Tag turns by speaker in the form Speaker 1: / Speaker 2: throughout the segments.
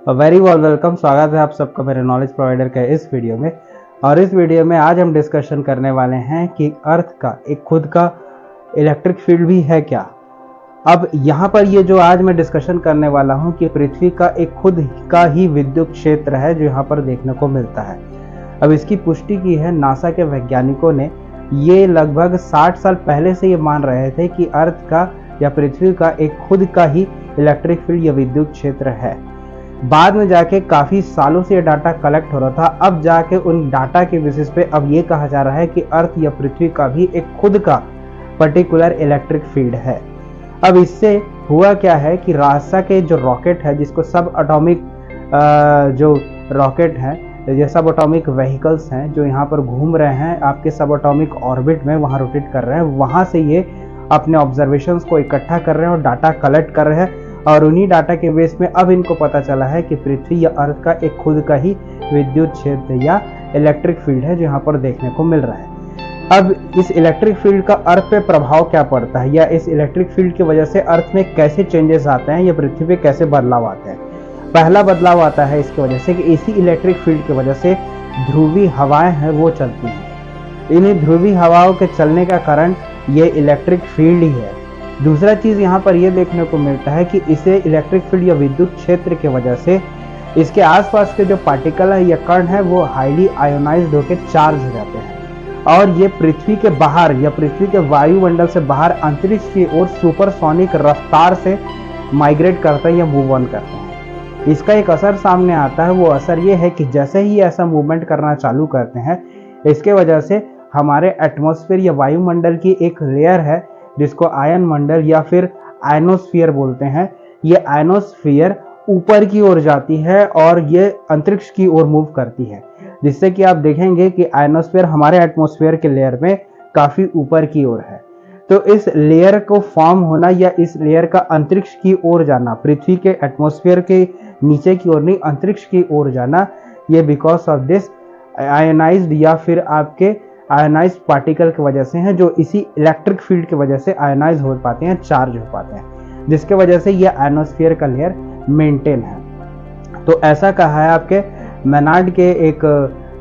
Speaker 1: Very welcome. स्वागत है आप सबका मेरे नॉलेज प्रोवाइडर के इस वीडियो में। और इस वीडियो में आज हम डिस्कशन करने वाले हैं कि अर्थ का एक खुद का इलेक्ट्रिक फील्ड भी है क्या। अब यहाँ पर ये जो आज मैं डिस्कशन करने वाला हूँ कि पृथ्वी का एक खुद का ही विद्युत क्षेत्र है जो यहाँ पर देखने को मिलता है। अब इसकी पुष्टि की है नासा के वैज्ञानिकों ने। ये लगभग 60 साल पहले से ये मान रहे थे कि अर्थ का या पृथ्वी का एक खुद का ही इलेक्ट्रिक फील्ड या विद्युत क्षेत्र है। बाद में जाके काफी सालों से ये डाटा कलेक्ट हो रहा था। अब जाके उन डाटा के बेसिस पे अब ये कहा जा रहा है कि अर्थ या पृथ्वी का भी एक खुद का पर्टिकुलर इलेक्ट्रिक फील्ड है। अब इससे हुआ क्या है कि नासा के जो रॉकेट है, जिसको सब एटॉमिक जो रॉकेट है, ये सब एटॉमिक व्हीकल्स हैं जो यहाँ पर घूम रहे हैं आपके सब एटॉमिक ऑर्बिट में, वहाँ रोटेट कर रहे हैं, वहाँ से ये अपने ऑब्जर्वेशंस को इकट्ठा कर रहे हैं और डाटा कलेक्ट कर रहे हैं। और उन्हीं डाटा के बेस में अब इनको पता चला है कि पृथ्वी या अर्थ का एक खुद का ही विद्युत क्षेत्र या इलेक्ट्रिक फील्ड है जो यहाँ पर देखने को मिल रहा है। अब इस इलेक्ट्रिक फील्ड का अर्थ पे प्रभाव क्या पड़ता है, या इस इलेक्ट्रिक फील्ड की वजह से अर्थ में कैसे चेंजेस आते हैं या पृथ्वी पे कैसे बदलाव आते हैं। पहला बदलाव आता है इसकी वजह से कि इसी इलेक्ट्रिक फील्ड की वजह से ध्रुवीय हवाएं हैं वो चलती हैं। इन्हीं ध्रुवीय हवाओं के चलने का कारण ये इलेक्ट्रिक फील्ड ही है। दूसरा चीज यहाँ पर यह देखने को मिलता है कि इसे इलेक्ट्रिक फील्ड या विद्युत क्षेत्र की वजह से इसके आसपास के जो पार्टिकल है या कण है वो हाईली आयोनाइज्ड होकर चार्ज हो जाते हैं और ये पृथ्वी के बाहर या पृथ्वी के वायुमंडल से बाहर अंतरिक्ष की ओर सुपरसोनिक रफ्तार से माइग्रेट करते हैं या मूव ऑन करते हैं। इसका एक असर सामने आता है। वो असर ये है कि जैसे ही ऐसा मूवमेंट करना चालू करते हैं, इसके वजह से हमारे एटमॉस्फेयर या वायुमंडल की एक लेयर है जिसको आयन मंडल या फिर आयनोस्फीयर बोलते हैं। ये आयनोस्फीयर ऊपर की ओर जाती है और ये अंतरिक्ष की ओर मूव करती है, जिससे कि आप देखेंगे कि आयनोस्फीयर हमारे एटमॉस्फेयर के लेयर में काफी ऊपर की ओर है। तो इस लेयर को फॉर्म होना या इस लेयर का अंतरिक्ष की ओर जाना, पृथ्वी के एटमॉस्फेयर के नीचे की ओर नहीं अंतरिक्ष की ओर जाना, ये बिकॉज ऑफ दिस आयनाइज्ड या फिर आपके आयनाइज्ड पार्टिकल की वजह से हैं, जो इसी इलेक्ट्रिक फील्ड की वजह से आयनाइज हो पाते हैं, चार्ज हो पाते हैं, जिसके वजह से ये आयनोस्फीयर का लेयर मेंटेन है। तो ऐसा कहा है आपके मेनार्ड के एक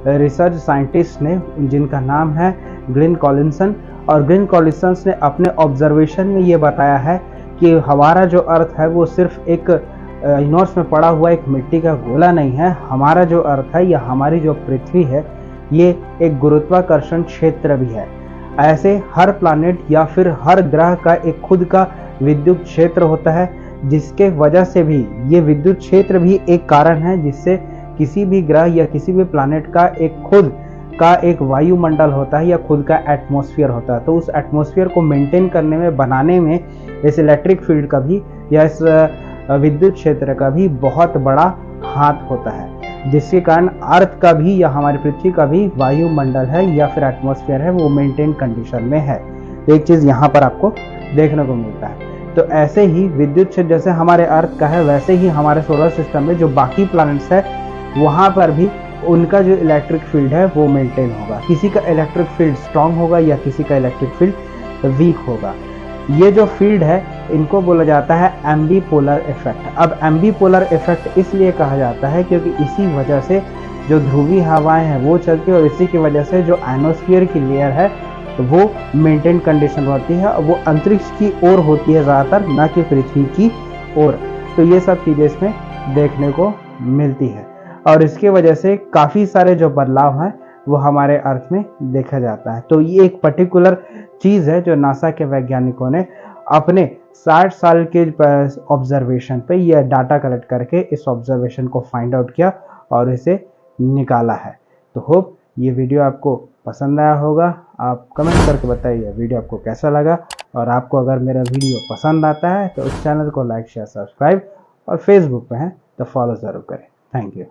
Speaker 1: रिसर्च साइंटिस्ट ने, जिनका नाम है ग्लिन कॉलिंसन। और ग्लिन कॉलिंसन ने अपने ऑब्जर्वेशन में ये बताया है कि हमारा जो अर्थ है वो सिर्फ एक यूनिवर्स में पड़ा हुआ एक मिट्टी का गोला नहीं है। हमारा जो अर्थ है या हमारी जो पृथ्वी है ये एक गुरुत्वाकर्षण क्षेत्र भी है। ऐसे हर प्लैनेट या फिर हर ग्रह का एक खुद का विद्युत क्षेत्र होता है, जिसके वजह से भी ये विद्युत क्षेत्र भी एक कारण है जिससे किसी भी ग्रह या किसी भी प्लैनेट का एक खुद का एक वायुमंडल होता है या खुद का एटमॉस्फेयर होता है। तो उस एटमॉस्फेयर को मेंटेन करने में, बनाने में इस इलेक्ट्रिक फील्ड का भी या इस विद्युत क्षेत्र का भी बहुत बड़ा हाथ होता है, जिसके कारण अर्थ का भी या हमारी पृथ्वी का भी वायुमंडल है या फिर एटमॉस्फेयर है वो मेंटेन कंडीशन में है। एक चीज यहाँ पर आपको देखने को मिलता है। तो ऐसे ही विद्युत क्षेत्र जैसे हमारे अर्थ का है, वैसे ही हमारे सोलर सिस्टम में जो बाकी प्लैनेट्स है वहां पर भी उनका जो इलेक्ट्रिक फील्ड है वो मेंटेन होगा। किसी का इलेक्ट्रिक फील्ड स्ट्रांग होगा या किसी का इलेक्ट्रिक फील्ड वीक होगा। ये जो फील्ड है इनको बोला जाता है एम्बीपोलर इफेक्ट। अब एम्बीपोलर इफेक्ट इसलिए कहा जाता है क्योंकि इसी वजह से जो ध्रुवीय हवाएं हैं वो चलती है और इसी की वजह से जो आयनोस्फीयर की लेयर है वो मेंटेन कंडीशन होती है और वो अंतरिक्ष की ओर होती है ज़्यादातर, ना कि पृथ्वी की ओर। तो ये सब चीज़ें इसमें देखने को मिलती है और इसके वजह से काफ़ी सारे जो बदलाव हैं वो हमारे अर्थ में देखा जाता है। तो ये एक पर्टिकुलर चीज़ है जो नासा के वैज्ञानिकों ने अपने 60 साल के ऑब्जर्वेशन पे यह डाटा कलेक्ट करके इस ऑब्जर्वेशन को फाइंड आउट किया और इसे निकाला है। तो होप ये वीडियो आपको पसंद आया होगा। आप कमेंट करके बताइए वीडियो आपको कैसा लगा, और आपको अगर मेरा वीडियो पसंद आता है तो इस चैनल को लाइक शेयर सब्सक्राइब, और फेसबुक पे हैं तो फॉलो ज़रूर करें। Thank you.